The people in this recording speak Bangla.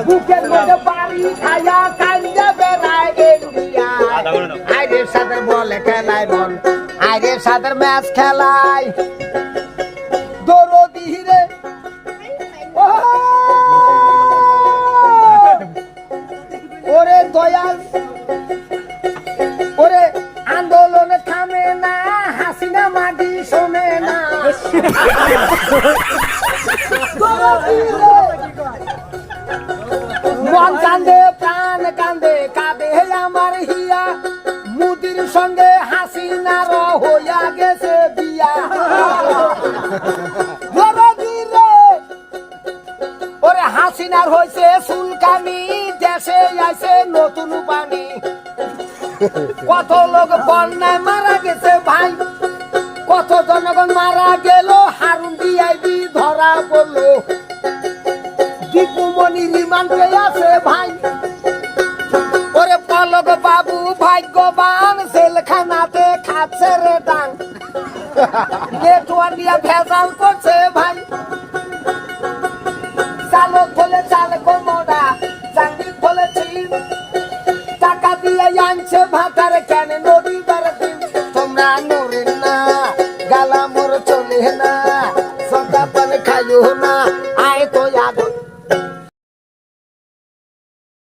বুকের মধ্যে বাড়ি খায়া কান্দে বেড়ায় ইন্ডিয়া আইরে সাদের বলে খেলায় বল আইরে সাদের ম্যাচ খেলায় দৌড় দিহিরে ওরে দয়াল ওরে আন্দোলন থামে না হাসিনা মাটি শোনে না মন কান্দে প্রাণ কান্দে কাঁদে আমার হিয়া মুদির সঙ্গে হাসিনার হইয়া গেছে বিয়া ওরে হাসিনার হইছে সুলকানি দেশে আইছে নতুন পানি কত লোক বন্যায় মারা গেছে ভাই কত জনগণ মারা গেল হারুন দিয়াইবি ধরা পড়লো দীপুমণি রিমান্ডে আছে ভাই ওরে পলক বাবু ভাগ্যবান জেলখানাতে খাচ্ছে রে ডাং নেটওয়ার্ক নিয়ে ভেজাল করছে ভাই চালক বলে চালক মোড়া চান্দি বলেছি টাকা দিয়ে আনছে ভাতার কেন নদী দিন তোমরা নড়েন না গালা মোর চলে না সদা পান খাইও না